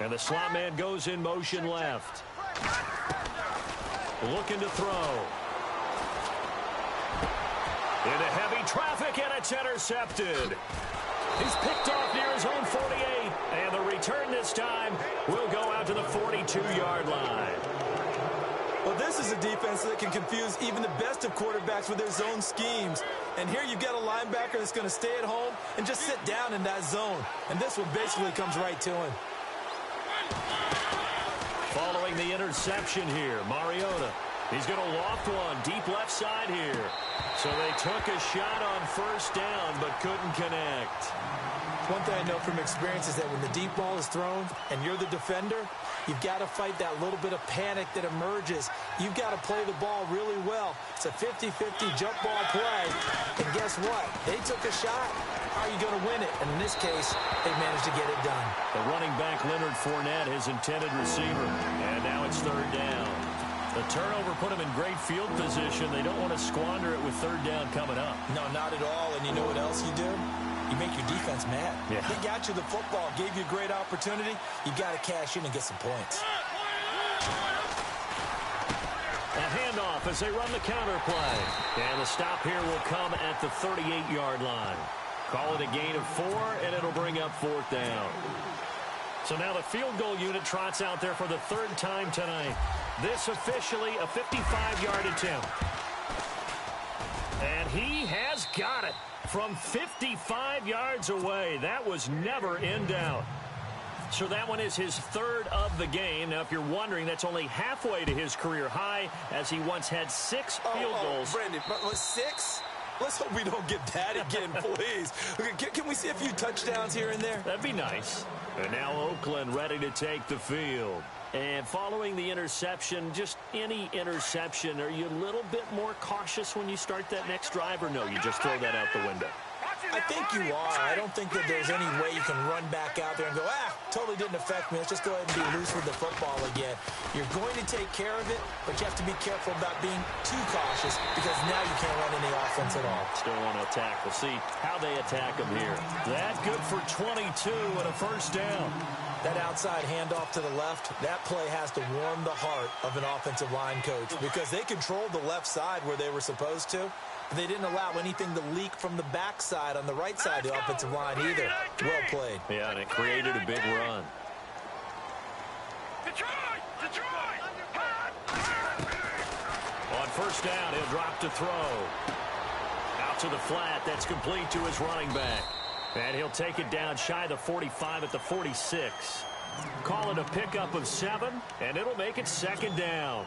And the slot man goes in motion left. Looking to throw. Into heavy traffic, and it's intercepted. He's picked off near his own 48. And the return this time will go out to the 42-yard line. Well, this is a defense that can confuse even the best of quarterbacks with their zone schemes. And here you've got a linebacker that's going to stay at home and just sit down in that zone. And this one basically comes right to him. Following the interception here, Mariota. He's going to loft one deep left side here. So they took a shot on first down but couldn't connect. One thing I know from experience is that when the deep ball is thrown and you're the defender, you've got to fight that little bit of panic that emerges. You've got to play the ball really well. It's a 50-50 jump ball play. And guess what? They took a shot. How are you going to win it? And in this case, they managed to get it done. The running back, Leonard Fournette, his intended receiver. And now it's third down. The turnover put them in great field position. They don't want to squander it with third down coming up. No, not at all. And you know what else you do? You make your defense mad. Yeah. They got you the football, gave you a great opportunity. You got to cash in and get some points. A handoff as they run the counter play. And the stop here will come at the 38-yard line. Call it a gain of 4, and it'll bring up fourth down. So now the field goal unit trots out there for the third time tonight. This officially a 55-yard attempt. And he has got it from 55 yards away. That was never in doubt. So that one is his third of the game. Now, if you're wondering, that's only halfway to his career high, as he once had 6 field goals. Brandon, was 6? Let's hope we don't get that again, please. Can we see a few touchdowns here and there? That'd be nice. And now Oakland ready to take the field. And following the interception, just any interception, are you a little bit more cautious when you start that next drive, or no, you just throw that out the window? I think you are. I don't think that there's any way you can run back out there and go, totally didn't affect me. Let's just go ahead and be loose with the football again. You're going to take care of it, but you have to be careful about being too cautious because now you can't run any offense at all. Still want to attack. We'll see how they attack him here. That good for 22 and a first down. That outside handoff to the left, that play has to warm the heart of an offensive line coach because they controlled the left side where they were supposed to. They didn't allow anything to leak from the backside on the right side of the offensive line either. Well played. Yeah, and it created a big run. On first down, he'll drop to throw. Out to the flat. That's complete to his running back. And he'll take it down shy of the 45 at the 46. Call it a pickup of 7, and it'll make it second down.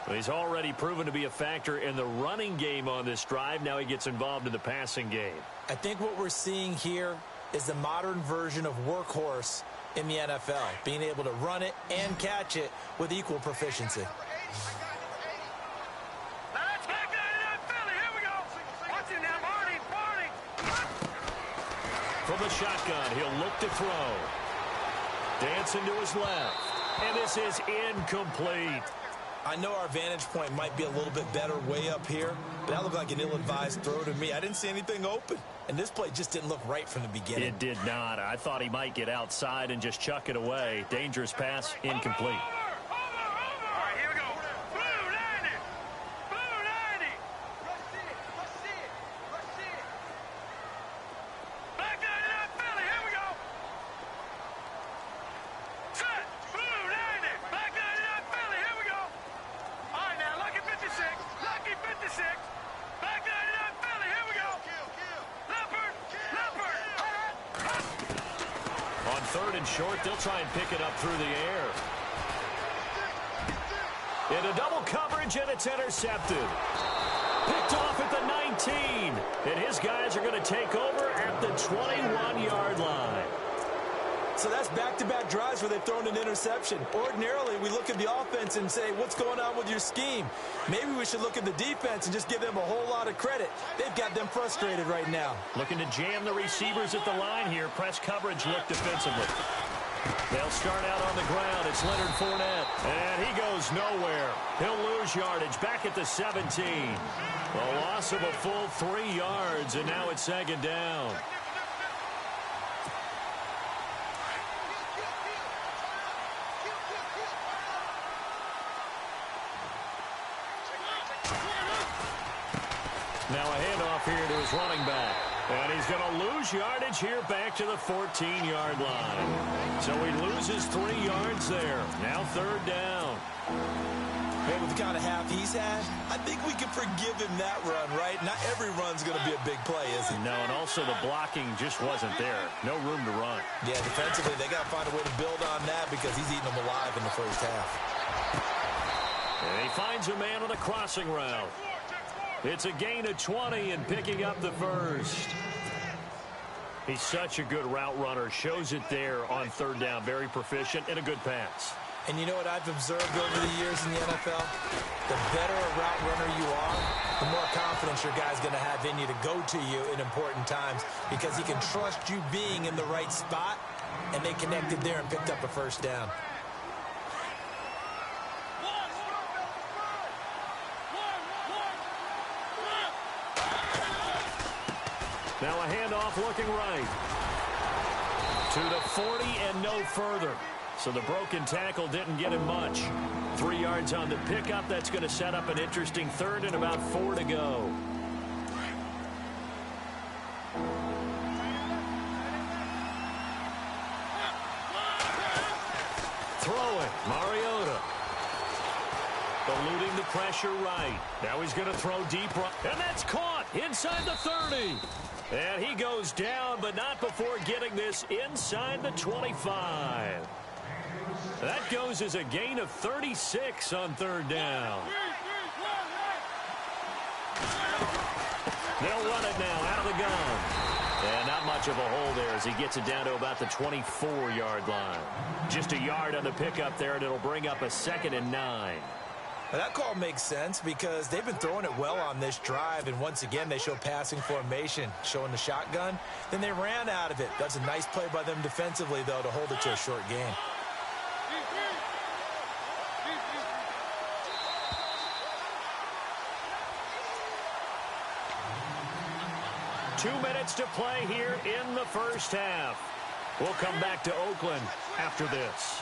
He's already proven to be a factor in the running game on this drive. Now he gets involved in the passing game. I think what we're seeing here is the modern version of workhorse in the NFL, being able to run it and catch it with equal proficiency. From the shotgun, he'll look to throw. Dancing to his left. And this is incomplete. I know our vantage point might be a little bit better way up here, but that looked like an ill-advised throw to me. I didn't see anything open, and this play just didn't look right from the beginning. It did not. I thought he might get outside and just chuck it away. Dangerous pass, incomplete. Short, they'll try and pick it up through the air. Into double coverage, and it's intercepted. Picked off at the 19. And his guys are going to take over at the 21-yard line. So that's back-to-back drives where they've thrown an interception. Ordinarily, we look at the offense and say, what's going on with your scheme? Maybe we should look at the defense and just give them a whole lot of credit. They've got them frustrated right now. Looking to jam the receivers at the line here. Press coverage look defensively. They'll start out on the ground. It's Leonard Fournette. And he goes nowhere. He'll lose yardage back at the 17. A loss of a full 3 yards, and now it's second down. Now a handoff here to his running back. And he's going to lose yardage here back to the 14-yard line. So he loses 3 yards there. Now 3rd down. Hey, with the kind of half he's had, I think we can forgive him that run, right? Not every run's going to be a big play, is it? No, and also the blocking just wasn't there. No room to run. Yeah, defensively, they got to find a way to build on that because he's eating them alive in the first half. And he finds a man on a crossing route. It's a gain of 20 and picking up the first. He's such a good route runner. Shows it there on 3rd down. Very proficient and a good pass. And you know what I've observed over the years in the NFL? The better a route runner you are, the more confidence your guy's going to have in you to go to you in important times because he can trust you being in the right spot, and they connected there and picked up a first down. Now a handoff looking right. To the 40 and no further. So the broken tackle didn't get him much. 3 yards on the pickup. That's going to set up an interesting 3rd and about 4 to go. Throw it. Mariota. Eluding the pressure right. Now he's going to throw deep right. And that's caught inside the 30. And he goes down, but not before getting this inside the 25. That goes as a gain of 36 on 3rd down. They'll run it now out of the gun. And not much of a hole there as he gets it down to about the 24-yard line. Just a yard on the pickup there, and it'll bring up a 2nd and 9. Well, that call makes sense because they've been throwing it well on this drive, and once again they show passing formation, showing the shotgun. Then they ran out of it. That's a nice play by them defensively, though, to hold it to a short gain. Two minutes to play here in the first half. We'll come back to Oakland after this.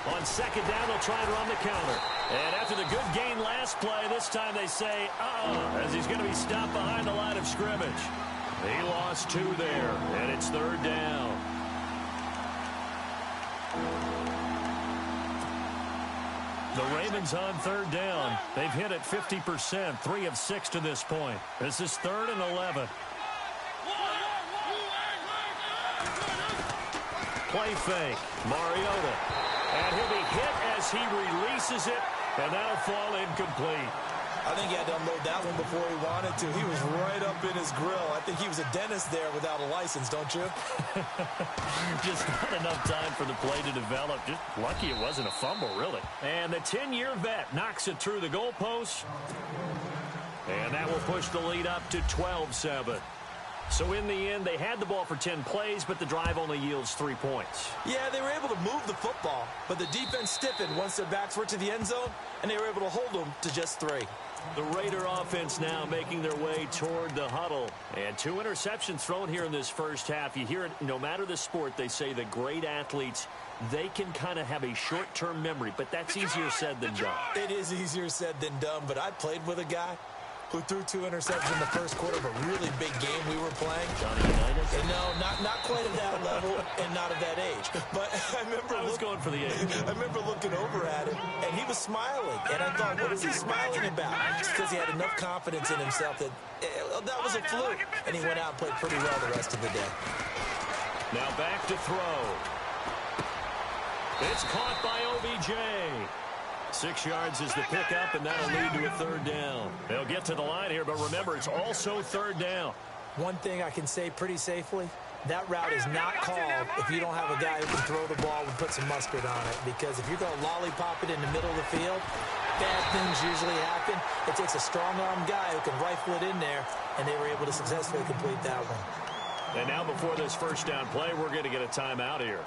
On 2nd down, they'll try and run the counter. And after the good gain last play, this time they say, as he's going to be stopped behind the line of scrimmage. He lost 2 there, and it's 3rd down. The Ravens on 3rd down. They've hit it 50%, 3 of 6 to this point. This is 3rd and 11. Play fake. Mariota. And he'll be hit as he releases it, and that'll fall incomplete. I think he had to unload that one before he wanted to. He was right up in his grill. I think he was a dentist there without a license, don't you? Just not enough time for the play to develop. Just lucky it wasn't a fumble, really. And the 10-year vet knocks it through the goalpost. And that will push the lead up to 12-7. So in the end, they had the ball for 10 plays, but the drive only yields 3 points. Yeah, they were able to move the football, but the defense stiffened once their backs were to the end zone, and they were able to hold them to just 3. The Raider offense now making their way toward the huddle. And 2 interceptions thrown here in this first half. You hear it, no matter the sport, they say the great athletes, they can kind of have a short-term memory, but that's easier said than done. It is easier said than done, but I played with a guy who threw 2 interceptions in the first quarter of a really big game we were playing. Johnny Unitas? No, not quite at that level and not at that age. But I remember I was going for the age. I remember looking over at him, and he was smiling. And I thought, what is he smiling about? Just because he had enough confidence in himself that that was a fluke. And he went out and played pretty well the rest of the day. Now back to throw. It's caught by OBJ. 6 yards is the pickup, and that'll lead to a 3rd down. They'll get to the line here, but remember, it's also 3rd down. One thing I can say pretty safely, that route is not called if you don't have a guy who can throw the ball and put some mustard on it. Because if you're going to lollipop it in the middle of the field, bad things usually happen. It takes a strong-arm guy who can rifle it in there, and they were able to successfully complete that one. And now before this first down play, we're going to get a timeout here,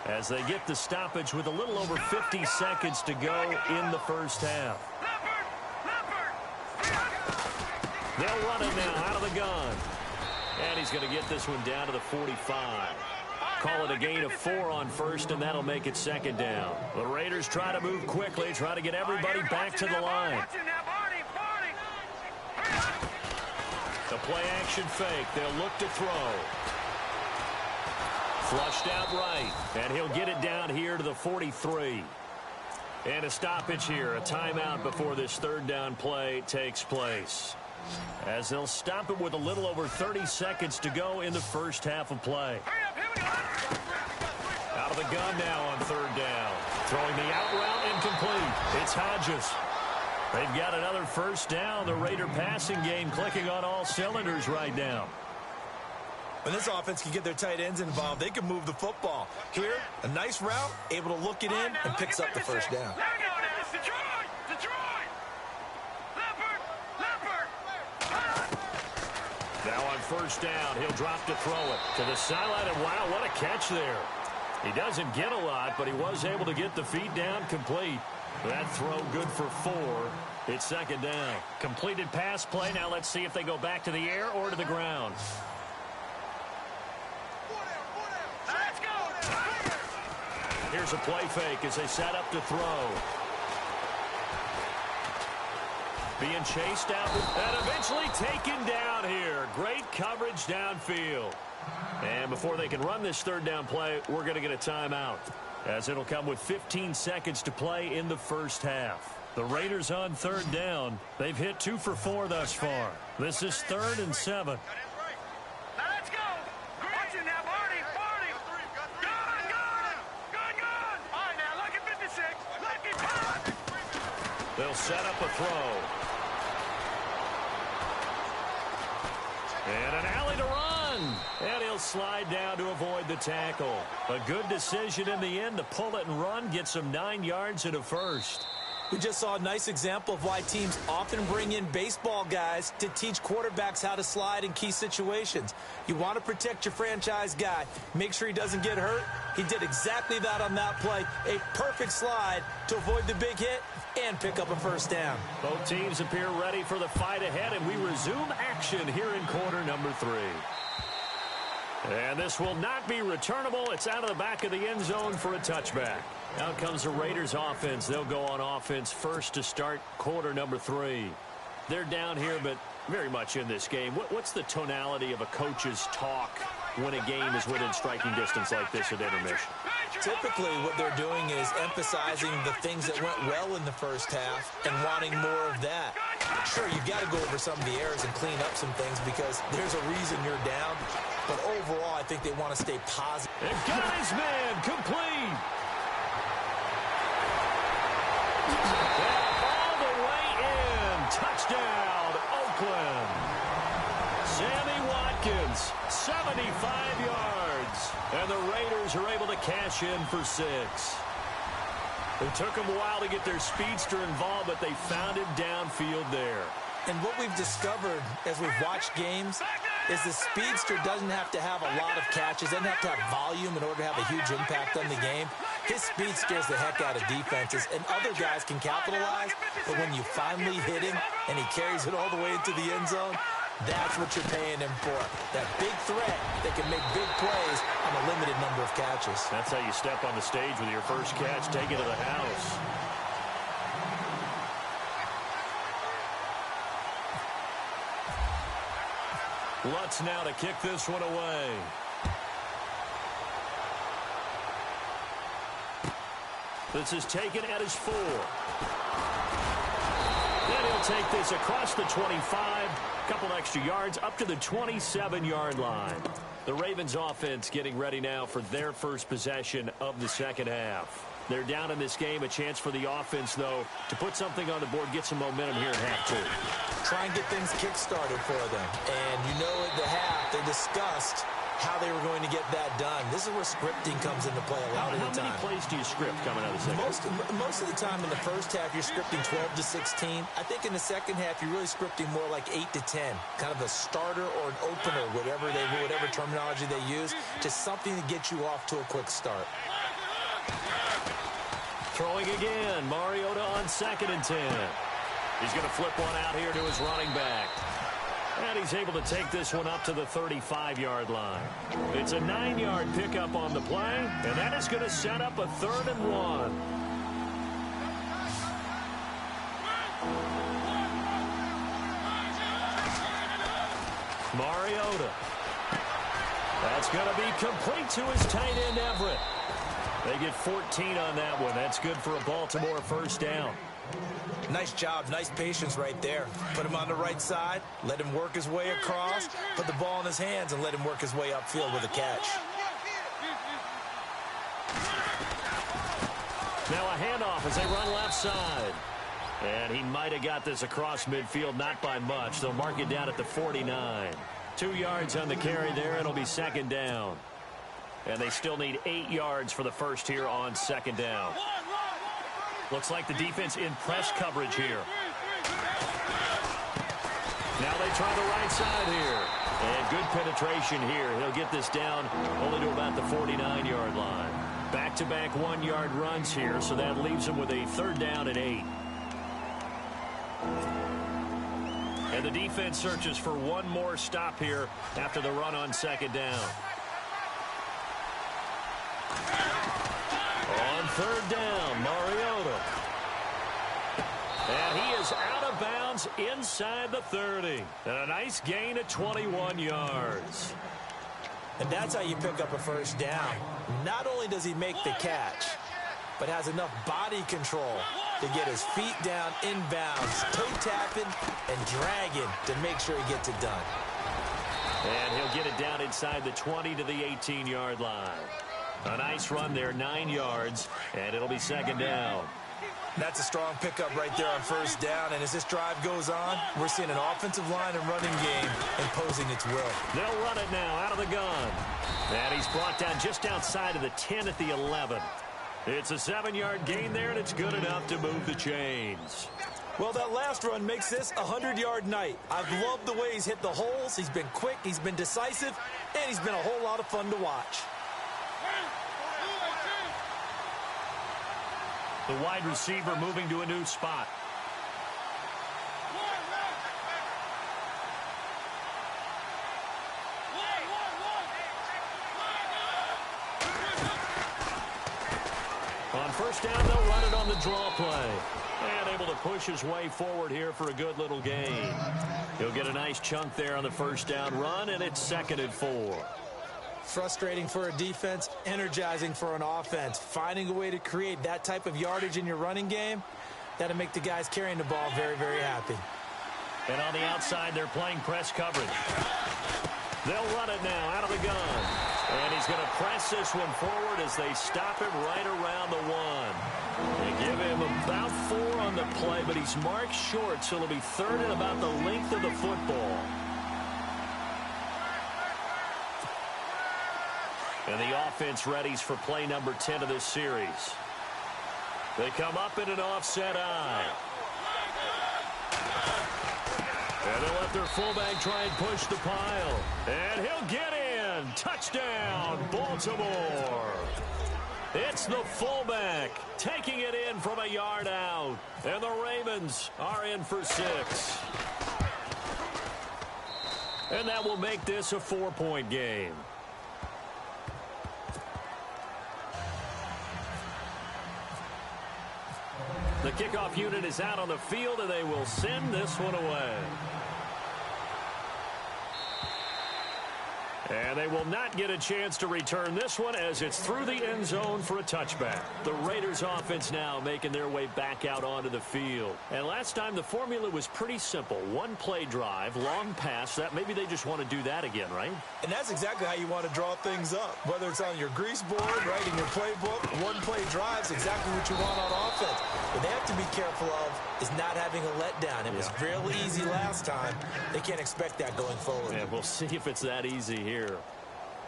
as they get the stoppage with a little over 50 seconds to go in the first half. They'll run it now out of the gun. And he's going to get this one down to the 45. Call it a gain of 4 on first, and that'll make it second down. The Raiders try to move quickly, try to get everybody back to the line. The play-action fake. They'll look to throw. Flushed out right, and he'll get it down here to the 43. And a stoppage here, a timeout before this third down play takes place. As they'll stop it with a little over 30 seconds to go in the first half of play. Out of the gun now on third down. Throwing the out route incomplete. It's Hodges. They've got another first down. The Raider passing game clicking on all cylinders right now. When this offense can get their tight ends involved, they can move the football. Here, a nice route, able to look it in, and picks up the first down. Now on first down, he'll drop to throw it to the sideline, and wow, what a catch there. He doesn't get a lot, but he was able to get the feet down complete. That throw good for 4. It's second down. Completed pass play. Now let's see if they go back to the air or to the ground. Here's a play fake as they set up to throw. Being chased out and eventually taken down here. Great coverage downfield. And before they can run this third down play, we're going to get a timeout, as it'll come with 15 seconds to play in the first half. The Raiders on third down. They've hit 2 for 4 thus far. This is 3rd and 7. They'll set up a throw. And an alley to run. And he'll slide down to avoid the tackle. A good decision in the end to pull it and run. Get some 9 yards and a first. We just saw a nice example of why teams often bring in baseball guys to teach quarterbacks how to slide in key situations. You want to protect your franchise guy. Make sure he doesn't get hurt. He did exactly that on that play. A perfect slide to avoid the big hit and pick up a first down. Both teams appear ready for the fight ahead, and we resume action here in quarter number 3. And this will not be returnable. It's out of the back of the end zone for a touchback. Out comes the Raiders offense. They'll go on offense first to start quarter number 3. They're down here, but very much in this game. What's the tonality of a coach's talk when a game is within striking distance like this at intermission? Typically, what they're doing is emphasizing the things that went well in the first half and wanting more of that. Sure, you've got to go over some of the errors and clean up some things because there's a reason you're down. But overall, I think they want to stay positive. And got his man complete. All the way in. Touchdown, Oakland. Sammy Watkins, 75 yards. And the Raiders are able to cash in for 6. It took them a while to get their speedster involved, but they found him downfield there. And what we've discovered as we've watched games is the speedster doesn't have to have a lot of catches, doesn't have to have volume in order to have a huge impact on the game. His speed scares the heck out of defenses, and other guys can capitalize, but when you finally hit him and he carries it all the way into the end zone, that's what you're paying him for. That big threat that can make big plays on a limited number of catches. That's how you step on the stage with your first catch, take it to the house. Lutz now to kick this one away. This is taken at his 4. Then he'll take this across the 25. Couple extra yards up to the 27-yard line. The Ravens offense getting ready now for their first possession of the second half. They're down in this game. A chance for the offense, though, to put something on the board, get some momentum here in half 2. Try and get things kick-started for them. And you know at the half, they discussed how they were going to get that done. This is where scripting comes into play a lot of the time. How many plays do you script coming out of the second half? Most of the time in the first half, you're scripting 12 to 16. I think in the second half, you're really scripting more like 8 to 10. Kind of a starter or an opener, whatever terminology they use, just something to get you off to a quick start. Throwing again. Mariota on 2nd and 10. He's going to flip one out here to his running back. And he's able to take this one up to the 35-yard line. It's a 9-yard pickup on the play, and that is going to set up a 3rd and 1. Mariota. That's going to be complete to his tight end, Everett. They get 14 on that one. That's good for a Baltimore first down. Nice job, nice patience right there. Put him on the right side, let him work his way across, put the ball in his hands, and let him work his way upfield with a catch. Now a handoff as they run left side. And he might have got this across midfield, not by much. They'll mark it down at the 49. 2 yards on the carry there. It'll be 2nd down. And they still need 8 yards for the first here on 2nd down. Looks like the defense in press coverage here. Now they try the right side here. And good penetration here. He'll get this down only to about the 49-yard line. Back-to-back 1-yard runs here, so that leaves him with a 3rd down and 8. And the defense searches for one more stop here after the run on 2nd down. On 3rd down, Mariota. And he is out of bounds inside the 30. And a nice gain of 21 yards. And that's how you pick up a first down. Not only does he make the catch, but has enough body control to get his feet down inbounds, toe tapping and dragging to make sure he gets it done. And he'll get it down inside the 20 to the 18-yard line. A nice run there, 9 yards, and it'll be 2nd down. That's a strong pickup right there on 1st down, and as this drive goes on, we're seeing an offensive line and running game imposing its will. They'll run it now out of the gun. And he's brought down just outside of the 10 at the 11. It's a 7-yard gain there, and it's good enough to move the chains. Well, that last run makes this a 100-yard night. I've loved the way he's hit the holes. He's been quick, he's been decisive, and he's been a whole lot of fun to watch. The wide receiver moving to a new spot. On 1st down, they'll run it on the draw play. And able to push his way forward here for a good little gain. He'll get a nice chunk there on the 1st down run, and it's 2nd and 4. Frustrating for a defense, energizing for an offense. Finding a way to create that type of yardage in your running game, that'll make the guys carrying the ball very, very happy. And on the outside, they're playing press coverage. They'll run it now out of the gun. And he's going to press this one forward as they stop him right around the 1. They give him about 4 on the play, but he's marked short, so it'll be 3rd and about the length of the football. And the offense readies for play number 10 of this series. They come up in an offset eye. And they'll let their fullback try and push the pile. And he'll get in. Touchdown, Baltimore. It's the fullback taking it in from a yard out. And the Ravens are in for 6. And that will make this a 4-point game. The kickoff unit is out on the field, and they will send this one away. And they will not get a chance to return this one as it's through the end zone for a touchback. The Raiders offense now making their way back out onto the field. And last time the formula was pretty simple. One play drive, long pass. That maybe they just want to do that again, right? And that's exactly how you want to draw things up. Whether it's on your grease board, right, in your playbook, one play drive's exactly what you want on offense. What they have to be careful of is not having a letdown. It was real easy last time. They can't expect that going forward. And we'll see if it's that easy here.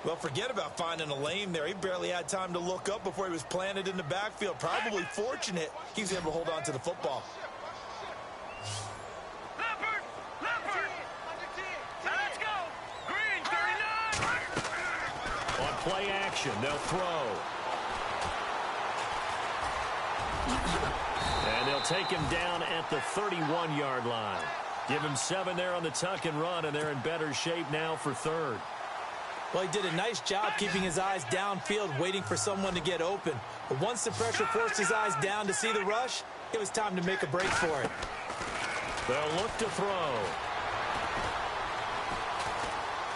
Well, forget about finding a lane there. He barely had time to look up before he was planted in the backfield. Probably fortunate he was able to hold on to the football. Let's go. Green, 39. On play action, they'll throw. And they'll take him down at the 31-yard line. Give him 7 there on the tuck and run, and they're in better shape now for third. Well, he did a nice job keeping his eyes downfield, waiting for someone to get open. But once the pressure forced his eyes down to see the rush, it was time to make a break for it. They'll look to throw.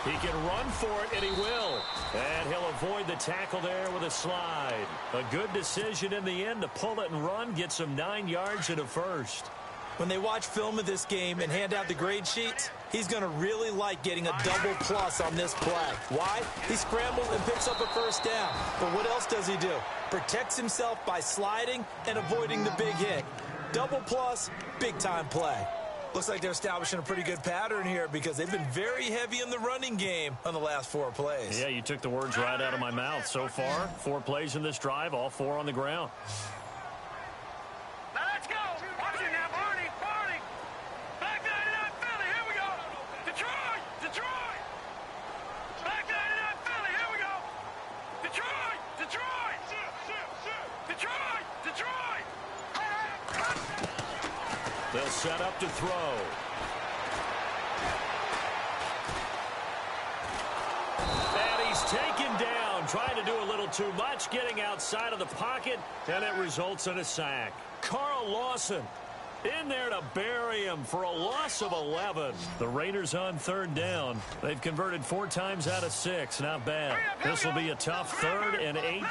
He can run for it, and he will. And he'll avoid the tackle there with a slide. A good decision in the end to pull it and run, gets him 9 yards and a first. When they watch film of this game and hand out the grade sheets, he's going to really like getting a double plus on this play. Why? He scrambles and picks up a first down. But what else does he do? Protects himself by sliding and avoiding the big hit. Double plus, big-time play. Looks like they're establishing a pretty good pattern here because they've been very heavy in the running game on the last 4 plays. Yeah, you took the words right out of my mouth. So far, 4 plays in this drive, all 4 on the ground. Now let's go. Watch it now, Barney. Barney. Back 99 Philly. Here we go. Detroit. Detroit. Back 99 Philly. Here we go. Detroit. Detroit. Detroit. Detroit. They'll set up to throw. And he's taken down, trying to do a little too much, getting outside of the pocket, and it results in a sack. Carl Lawson in there to bury him for a loss of 11. The Raiders on third down. They've converted 4 times out of 6. Not bad. This will be a tough 3rd and 18.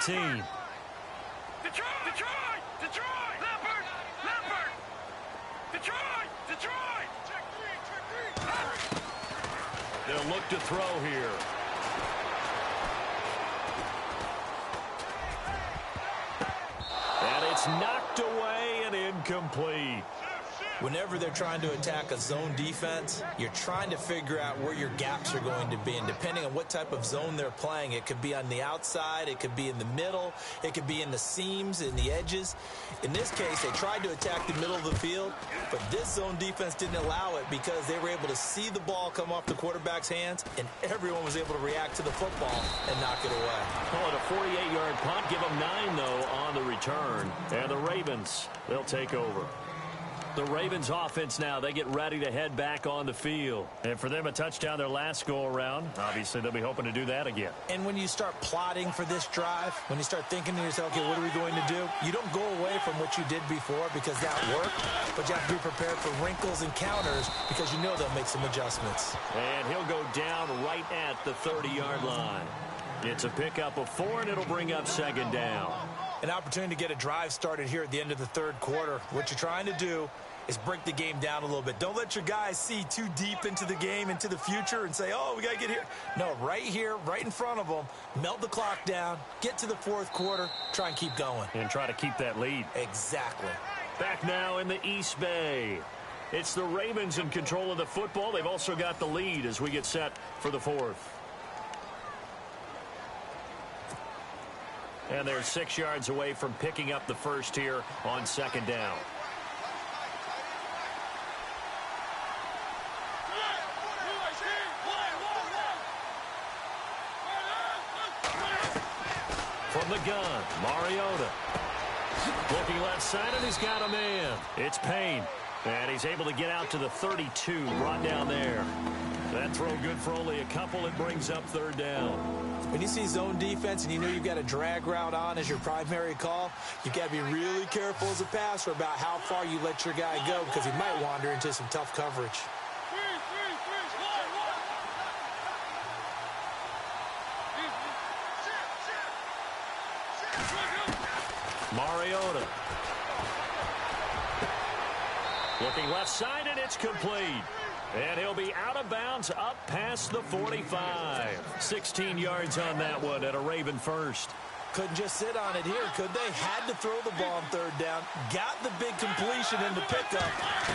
Detroit. Detroit. Detroit. Leopard. Leopard. Detroit. Detroit. Check 3. They'll look to throw here. And it's knocked away and incomplete. Whenever they're trying to attack a zone defense, you're trying to figure out where your gaps are going to be. And depending on what type of zone they're playing, it could be on the outside, it could be in the middle, it could be in the seams, in the edges. In this case, they tried to attack the middle of the field, but this zone defense didn't allow it because they were able to see the ball come off the quarterback's hands, and everyone was able to react to the football and knock it away. Call it a 48-yard punt. Give them 9, though, on the return. And the Ravens, they'll take over. The Ravens offense now, they get ready to head back on the field. And for them, a touchdown their last go-around. Obviously, they'll be hoping to do that again. And when you start plotting for this drive, when you start thinking to yourself, okay, what are we going to do? You don't go away from what you did before because that worked, but you have to be prepared for wrinkles and counters because you know they'll make some adjustments. And he'll go down right at the 30-yard line. It's a pickup of 4, and it'll bring up 2nd down. An opportunity to get a drive started here at the end of the 3rd quarter. What you're trying to do is break the game down a little bit. Don't let your guys see too deep into the game, into the future, and say, oh, we got to get here. No, right here, right in front of them, melt the clock down, get to the 4th quarter, try and keep going. And try to keep that lead. Exactly. Back now in the East Bay. It's the Ravens in control of the football. They've also got the lead as we get set for the 4th. And they're 6 yards away from picking up the first here on 2nd down. From the gun, Mariota. Looking left side, and he's got a man. It's Payne. And he's able to get out to the 32, brought down there. That throw good for only a couple. It brings up 3rd down. When you see zone defense and you know you've got a drag route on as your primary call, you've got to be really careful as a passer about how far you let your guy go because he might wander into some tough coverage. Mariota. Looking left side, and it's complete. And he'll be out of bounds up past the 45. 16 yards on that one at a Raven first. Couldn't just sit on it here, could they? Had to throw the ball on 3rd down. Got the big completion in the pickup.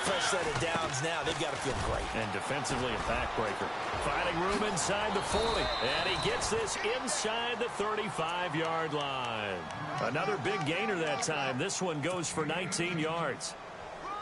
Fresh set of downs now. They've got to feel great. And defensively a backbreaker. Finding room inside the 40. And he gets this inside the 35-yard line. Another big gainer that time. This one goes for 19 yards.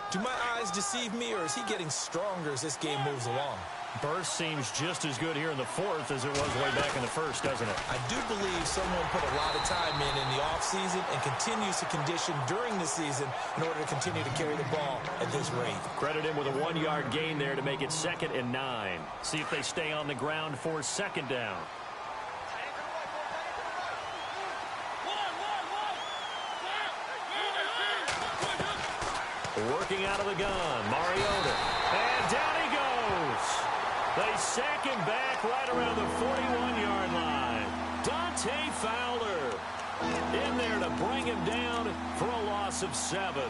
Do my eyes deceive me, or is he getting stronger as this game moves along? Burst seems just as good here in the fourth as it was way back in the first, doesn't it? I do believe someone put a lot of time in the offseason and continues to condition during the season in order to continue to carry the ball at this rate. Credit him with a 1-yard gain there to make it 2nd and 9. See if they stay on the ground for 2nd down. Working out of the gun, Mariota. And down he goes. They sack him back right around the 41-yard line. Dante Fowler in there to bring him down for a loss of 7.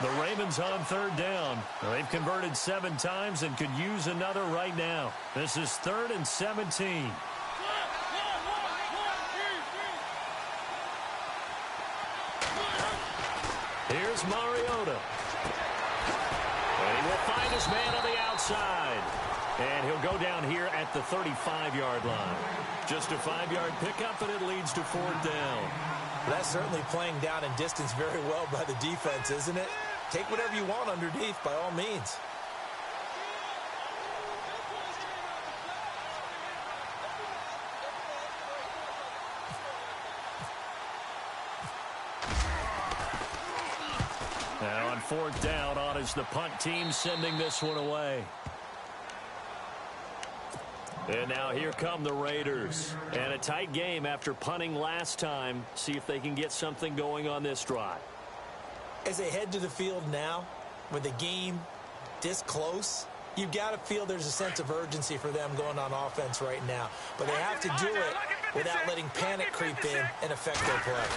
The Ravens on 3rd down. They've converted 7 times and could use another right now. This is 3rd and 17. Here's Mariota. And he will find his man on the outside. And he'll go down here at the 35-yard line. Just a 5-yard pickup, and it leads to 4th down. That's certainly playing down in distance very well by the defense, isn't it? Take whatever you want underneath, by all means. Now on 4th down, on is the punt team sending this one away. And now here come the Raiders. And a tight game after punting last time. See if they can get something going on this drive. As they head to the field now, with the game this close, you've got to feel there's a sense of urgency for them going on offense right now. But they have to do it without letting panic creep in and affect their play.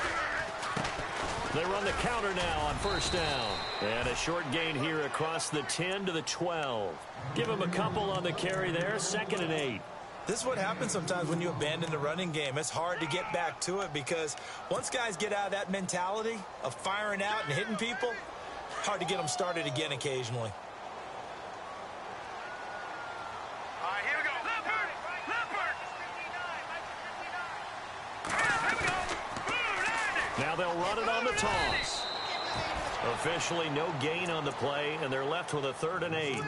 They run the counter now on 1st down. And a short gain here across the 10 to the 12. Give him a couple on the carry there, 2nd and 8. This is what happens sometimes when you abandon the running game. It's hard to get back to it because once guys get out of that mentality of firing out and hitting people, hard to get them started again occasionally. All right, here we go. Leopard! Leopard! Here we go. Boom, landed. Now they'll run it on the toss. Officially no gain on the play, and they're left with a 3rd and 8.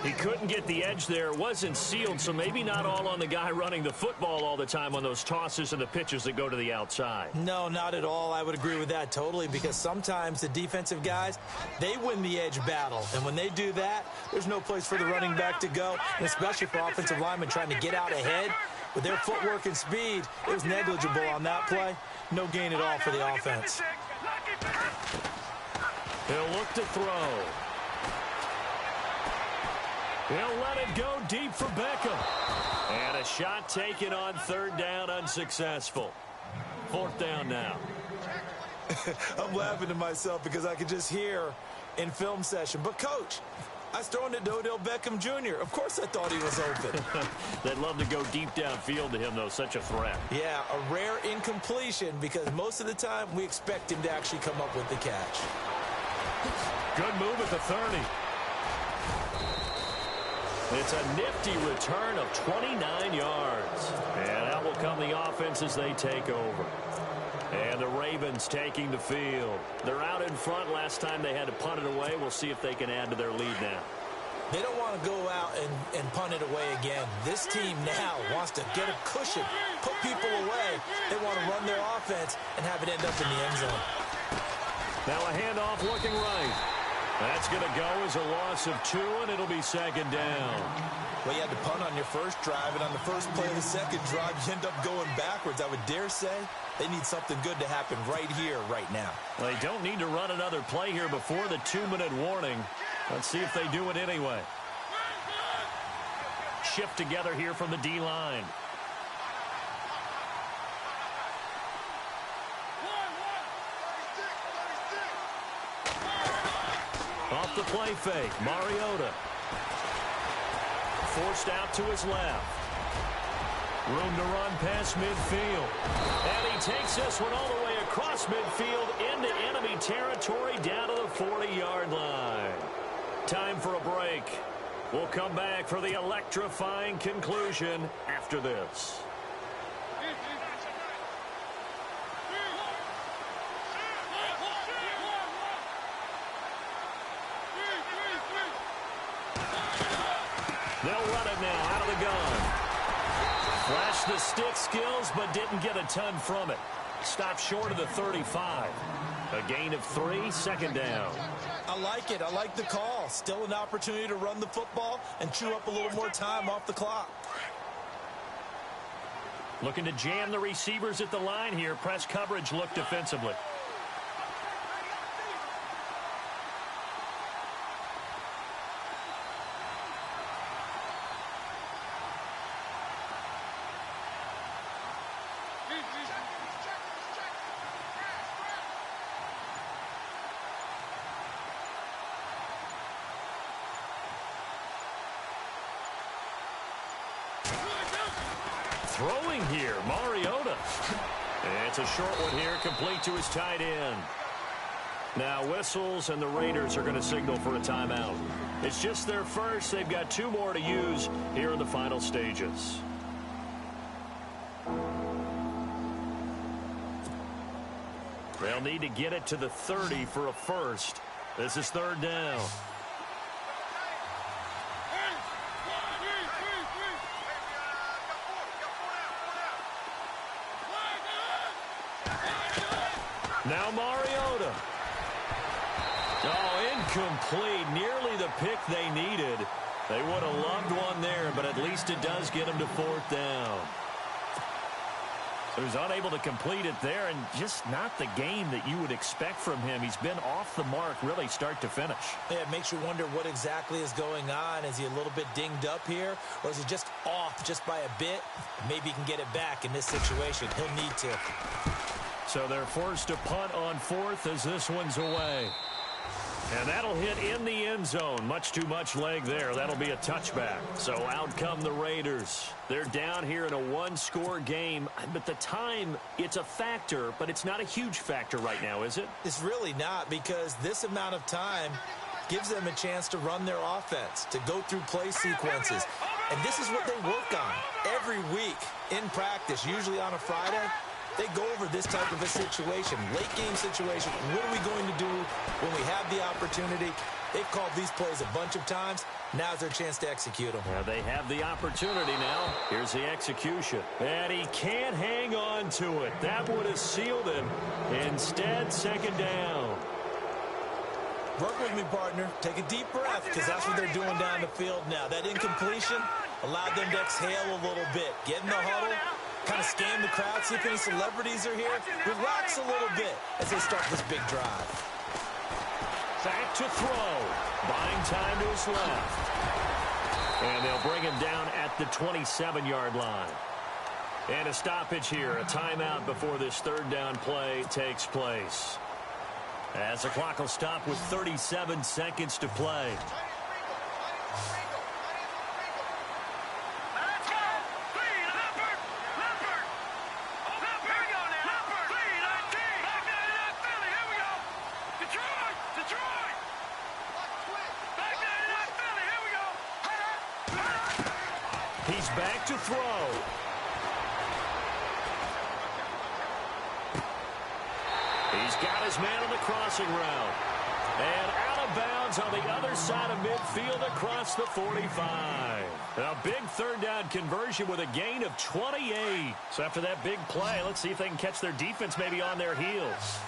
He couldn't get the edge there. It wasn't sealed, so maybe not all on the guy running the football all the time on those tosses and the pitches that go to the outside. No, not at all. I would agree with that totally because sometimes the defensive guys, they win the edge battle. And when they do that, there's no place for the running back to go, and especially for offensive linemen trying to get out ahead. With their footwork and speed, it was negligible on that play. No gain at all for the offense. He'll look to throw. He'll let it go deep for Beckham. And a shot taken on 3rd down, unsuccessful. 4th down now. I'm laughing to myself because I could just hear in film session. But, Coach, I was throwing it to Odell Beckham Jr. Of course I thought he was open. They'd love to go deep downfield to him, though. Such a threat. Yeah, a rare incompletion because most of the time we expect him to actually come up with the catch. Good move at the 30. It's a nifty return of 29 yards. And out will come the offense as they take over. And the Ravens taking the field. They're out in front. Last time they had to punt it away. We'll see if they can add to their lead now. They don't want to go out and punt it away again. This team now wants to get a cushion, put people away. They want to run their offense and have it end up in the end zone. Now a handoff looking right. That's going to go as a loss of 2, and it'll be 2nd down. Well, you had to punt on your first drive, and on the first play of the second drive, you end up going backwards. I would dare say they need something good to happen right here, right now. Well, they don't need to run another play here before the 2-minute warning. Let's see if they do it anyway. Shift together here from the D-line. Off the play fake, Mariota. Forced out to his left. Room to run past midfield. And he takes this one all the way across midfield into enemy territory down to the 40-yard line. Time for a break. We'll come back for the electrifying conclusion after this. They'll run it now out of the gun. Flashed the stick skills, but didn't get a ton from it. Stopped short of the 35. A gain of 3, 2nd down. I like it. I like the call. Still an opportunity to run the football and chew up a little more time off the clock. Looking to jam the receivers at the line here. Press coverage look defensively. Throwing here, Mariota. And it's a short one here, complete to his tight end. Now whistles, and the Raiders are going to signal for a timeout. It's just their first. They've got 2 more to use here in the final stages. They'll need to get it to the 30 for a first. This is 3rd down. Now Mariota. Oh, incomplete. Nearly the pick they needed. They would have loved one there, but at least it does get them to 4th down. So he's unable to complete it there, and just not the game that you would expect from him. He's been off the mark really start to finish. Yeah, it makes you wonder what exactly is going on. Is he a little bit dinged up here, or is he just off just by a bit? Maybe he can get it back in this situation. He'll need to. So they're forced to punt on 4th as this one's away. And that'll hit in the end zone. Much too much leg there. That'll be a touchback. So out come the Raiders. They're down here in a 1-score game. But the time, it's a factor, but it's not a huge factor right now, is it? It's really not, because this amount of time gives them a chance to run their offense, to go through play sequences. And this is what they work on every week in practice, usually on a Friday. They go over this type of a situation, late game situation. What are we going to do when we have the opportunity? They've called these plays a bunch of times. Now's their chance to execute them. Yeah, they have the opportunity now. Here's the execution. And he can't hang on to it. That would have sealed him. Instead, 2nd down. Work with me, partner. Take a deep breath, because that's what they're doing down the field now. That incompletion allowed them to exhale a little bit. Get in the huddle. Kind of scan the crowd, see if any celebrities are here. Relax a little bit as they start this big drive. Back to throw. Buying time to his left. And they'll bring him down at the 27-yard line. And a stoppage here, a timeout before this 3rd down play takes place. As the clock will stop with 37 seconds to play. He's back to throw. He's got his man on the crossing route. And out of bounds on the other side of midfield across the 45. A big 3rd down conversion with a gain of 28. So after that big play, let's see if they can catch their defense maybe on their heels.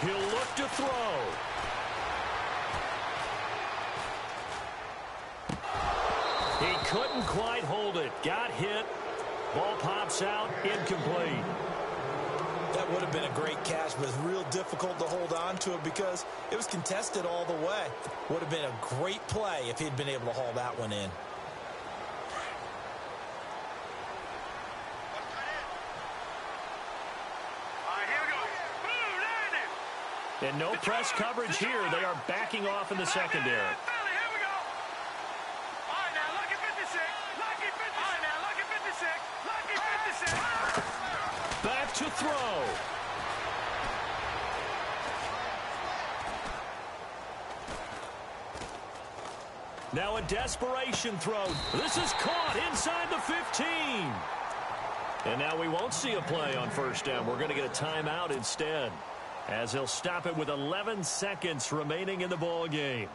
He'll look to throw. He couldn't quite hold it. Got hit. Ball pops out. Incomplete. That would have been a great catch, but it's real difficult to hold on to it because it was contested all the way. Would have been a great play if he'd been able to haul that one in. And no press coverage here. They are backing off in the secondary. Back to throw. Now a desperation throw. This is caught inside the 15. And now we won't see a play on 1st down. We're going to get a timeout instead. as he'll stop it with 11 seconds remaining in the ball game.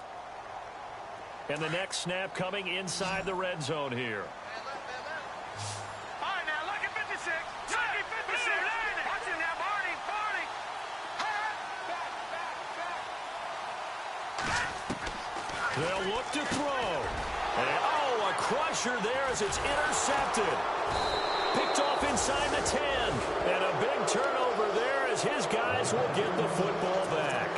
And the next snap coming inside the red zone here. All right, now, lucky 56. Lucky 56. Watch it now, Barney. They'll look to throw. And, oh, a crusher there as it's intercepted. Picked off inside the 10. And a big turnover there as his guys will get the football back.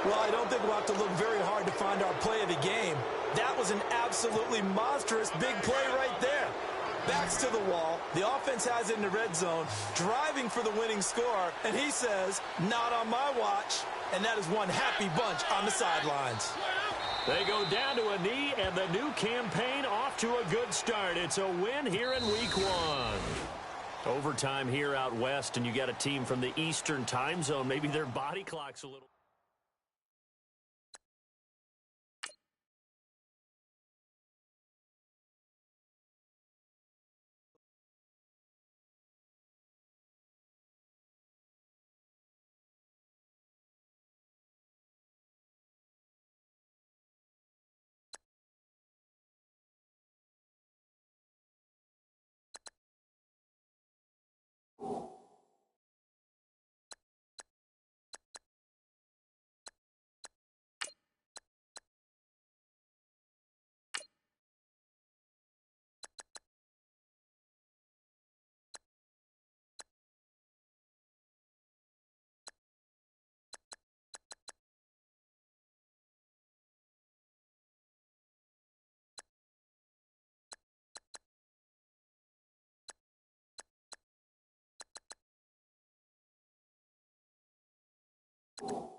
Well, I don't think we'll have to look very hard to find our play of the game. That was an absolutely monstrous big play right there. Backs to the wall. The offense has it in the red zone, driving for the winning score. And he says, not on my watch. And that is one happy bunch on the sidelines. They go down to a knee, and the new campaign off to a good start. It's a win here in week 1. Overtime here out west, and you got a team from the Eastern time zone. Maybe their body clock's a little... You